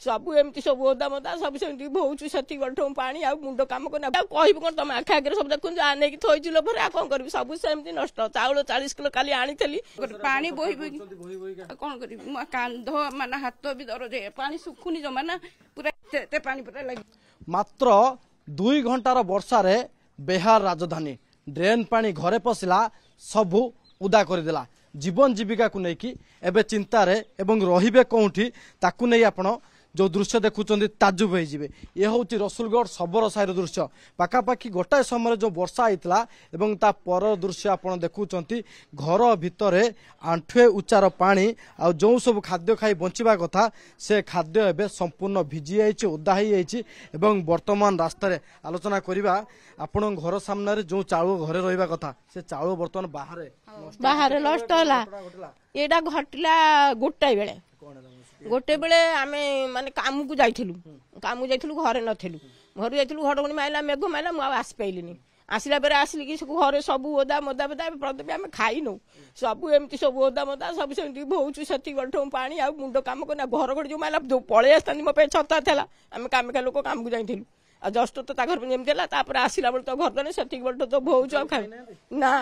सबू एमती सब ओदा मोदा सब सेमती भौचु सेठी बठो पानी आ मुंड काम करना कहबो कोन तुम आखा आगे सब देखुन आने की थोइजिलो भरे आ कोन करबी सब सेमती नष्ट चाउल 40 किलो काली आनीथली पानी बोही कोन करबी म कांध माने हाथ भी दरज पानी सुखुनी जमा ना पूरा ते पानी पता लगी मात्र 2 घंटार वर्षा रे बिहार राजधानी ड्रेन पानी घरे पशिला सबू उदा करदेला जीवन जीविका को लेकिन एवं चिंतार एवं रहिबे कोठी ताकू नहीं आपण जो दृश्य देखुं ताजुब हो ये हूँ रसुलगढ़ शबर साहिर दृश्य पाखापाखि गोटाए समय जो वर्षा होता एवं ता पर दृश्य आपड़ देखुं घर भितर आंठुए उच्चार पानी आ जो सब खाद्य खाई बंचा कथा से खाद्य एवं संपूर्ण भिजी जाइए ओदा हो वर्तमान रास्तार आलोचना करवा आपण घर सामने जो चाउल घरे रहा कथा से चाउल बर्तमान बाहर नष्ट एटा घटला गोटाए बेले गोटे बेले आम माने काम को जाइलु घरे नथिलु घर जाइलु घटगुणी माइला मेघ माइला मुझे आसी पाइलिनी आसला बेरे आसिल कि घरे सब ओदा मोदा बोदा प्रदीप आम खाइनु सब एमती सब ओदा मोदा सब सेमती भौचु सेठी बठो पानी आ मुंड काम करना घर गोटे जो माइला जो पलि आसता मो पे छता था आम कामिका लोक काम को जाइलु आ जस्ट तो घर जमी आसला बेले तो घर देने से बट तो भौच खाई ना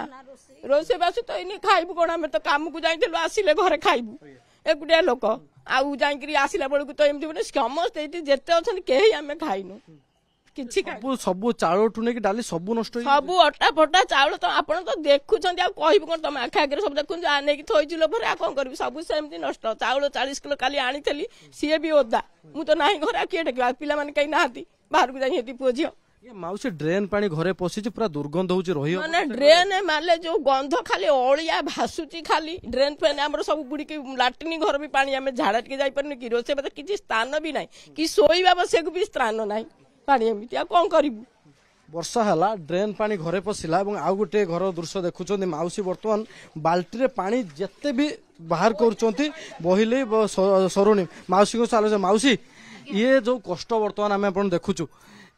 रोसे बास तो इन खाइबू कौन आम तो काम को जाइलु आसिले घरे खाइबू एकुटिया लोक आउ जाइकरी आसला बेलू तो एमती समस्ते जिते अच्छा कहीं आम खाइनु किसी सब चाउल टू नहीं डाली सब नष्ट सब अटा फटा चाउल तो आप देखुं कहबो कौन तुम आखा आगे सब देखुन आने की थोइजिलो भरे आ कौन करबी सब सेमती नष्ट चाउल 40 किलो काली आनीथली सी भी ओदा मु तो ना घर किए डेक पिला माने कहीं नहांती बाहर को जाई पुओ झियो माउसी ड्रेन पानी घरे पशी पूरा दुर्गंध हो रही माने ड्रेन माले जो गंध खाली अलिया भासुची खाली ड्रेन फैन आम सब बुड़ी लाट्रिन घर भी पानी आम झाड़ा टे जापर कि रोसे बात किसी स्थान भी ना कि शोवा बस भी स्थान ना पानी एमती आ कौन करूँ वर्षा है ड्रेन पानी घरे पशिला आउ गोटे घर दृश्य देखुं माउसी बर्तमान बाल्टी पानी जिते भी बाहर कर बहिले सरुणी माउसी को चल माउसी ये जो कष्ट बर्तमान आम आप देखुचु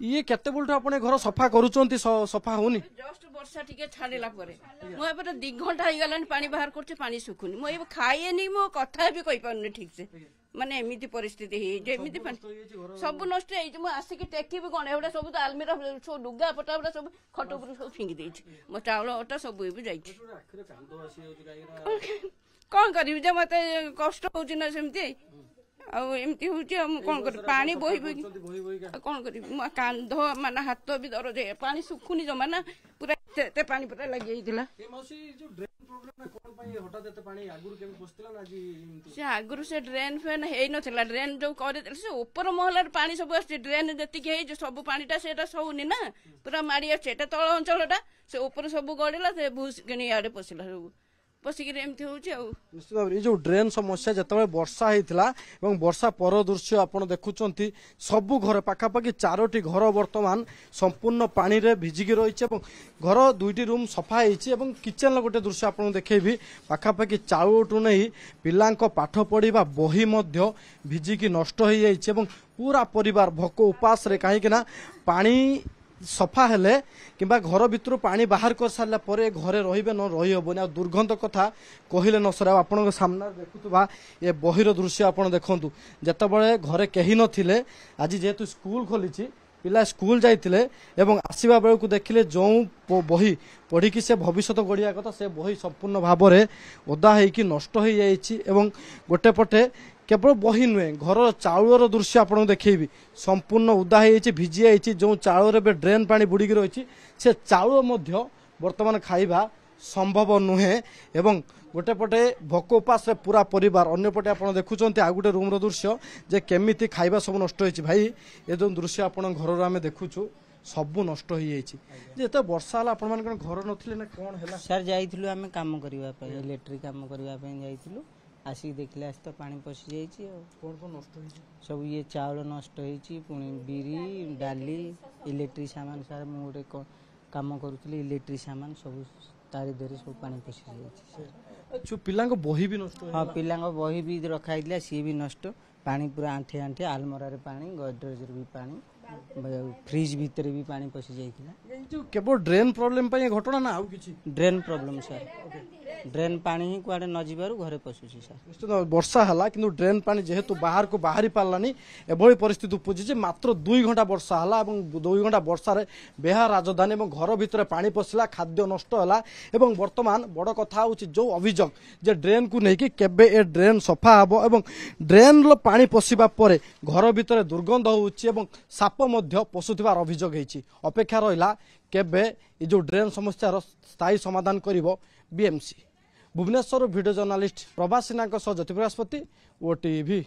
ये केते बोलठु आपण घर सफा करूचंती सफा होनी जस्ट वर्षा टिके छाड़ेला परे मो एबे 2 घंटा हो गलान पानी बाहर करछे पानी सुखुनी मो एबे खाएनी मो कथा भी कहि पाउनी ठीक से माने एमिति परिस्थिति हे जेमिति पानी सब नष्ट हे मो आसी के टेकी भी कोन एबे सब आलमीरा सब लुगा पटाबडा सब खट ऊपर सब फिंगी देछि मो चावल अटा सब भी जाइछि कोन करिबि जे मते कष्ट होछि ना सेमति एमती हूँ कौन कर पानी बोही कौन कर कांध माने हाथ भी दरज पानी सुखुनी जमा ना पूरा ते पानी पता लगी से आगुरी से ड्रेन फैन है ना ड्रेन जो कर ऊपर महल पानी सब आस ड्रेन जी सब पानीटा से सौनी ना पूरा मारी आसे तल अंचलटा से ऊपर सब गड़ेला से भूस कि आड़े पशिला सब निश्चित भाव जो ड्रेन समस्या जिते वर्षा होता वर्षा पर दृश्य आप देखुं सबू घर पाखापाखि 4टी घर वर्तमान संपूर्ण पानी रे भिजिकी रही घर 2टी रूम सफा होती किचेन गोटे दृश्य आपको देखी पाखापाखि चाउल टू नहीं पिला पाठ पढ़ा बही भिजिकी नष्ट हो जाए पूरा परिवार भोक उपास कहीं पानी सफा हेले किंबा घर भितर पानी बाहर कर सारा पर घरे रही न रही हेनी दुर्गंध कथा कहले न सर आपण सामने देखुवा ये बहिर दृश्य आप देखु जितेबाला घरे कहीं नथिले आज जेहेतु स्कूल खोली पिला स्कूल जाइतिले एवं आसवा बेलू देखिले जो बही पढ़ी से भविष्य गढ़िया कथा से बही संपूर्ण भाव में ओदा होगी नष्ट हो जाए गोटे पटे केवल बही नुहे घर चाउलर दृश्य आपको देखी संपूर्ण उदा हो भिजी जाइए जो चाउल ड्रेन पानी बुड़ीकी रही से चाउल बर्तमान खाइबा संभव नुहे एवं गोटे पटे भोक उपास पूरा परिवार अन्य पटे आप देखुं आ गोटे रूम दृश्य जे केमिति खाइबा सब नष्ट हो भाई ये जो दृश्य आप घर आम देखुचु सबू नष्ट हो जाए वर्षा है आप घर नथिले ना कौन है सर जाइलु आम काम करने इलेक्ट्रिक काम करने जाइलु आसिक देखले आस तो पानी पशि जाइए कौन कौन नष्ट सब ये चाउल नष्ट हो बिरी डाली इलेक्ट्रिक सामान सार मुझे काम करुली इलेक्ट्रिक सामान सब तारी देहरे सब पानी पशि जाइए पिला बही भी नष्ट हाँ पिला बही भी रखाई सी भी नष्ट पानी पूरा आंठे आंठे आलमरा पानी गडरेज भी पानी फ्रिज भितर भी पानी पशि जाइथिला ଏଇ ଯୋଉ କେବଳ ଡ୍ରେନ୍ ପ୍ରୋବ୍ଲେମ ପାଇଁ ଏ ଘଟଣା ନା ଆଉ କିଛି ड्रेन प्रॉब्लम सर ड्रेन पानी ही कुआडे न जिबारु घरे पशुची सर ନିଶ୍ଚିତ ବର୍ଷା ହେଲା କିନ୍ତୁ ଡ୍ରେନ୍ ପାଣି ଯେହେତୁ ବାହାରକୁ ବାହାରି ପାରିଲାନି ଏଭଳି ପରିସ୍ଥିତି ଉପୁଜିଛି ମାତ୍ର 2 ଘଣ୍ଟା ବର୍ଷା ହେଲା ଏବଂ 2 ଘଣ୍ଟା ବର୍ଷାରେ ବେହା ରାଜଧାନୀ ଏବଂ ଘର ଭିତରେ ପାଣି ପଶିଲା ଖାଦ୍ୟ ନଷ୍ଟ ହେଲା ଏବଂ ବର୍ତ୍ତମାନ ବଡ଼ କଥା ହେଉଛି ଯୋଉ ଅଭିଯୋଗ ଯେ ଡ୍ରେନ୍କୁ ନେଇକି କେବେ ଏ ଡ୍ରେନ୍ ସଫା ହେବ ଏବଂ ଡ୍ରେନ୍ର ପାଣି ପଶିବା ପରେ ଘର ଭିତରେ ଦୁର୍ଗନ୍ଧ ହେଉଛି ଏବଂ ସାପ ମଧ୍ୟ ପଶୁଥିବାର ଅଭିଯୋଗ ହେଇଛି ଅପେକ୍ଷା ରହିଲା କେବେ ଏ ଯୋଉ ଡ୍ରେନ୍ ସମସ୍ୟାର ସ୍ଥାୟୀ ସମାଧାନ କରିବ BMC. Bhubaneswar video journalist Prabhas Sinha सह ज्योति बृहस्पति ओटीवी।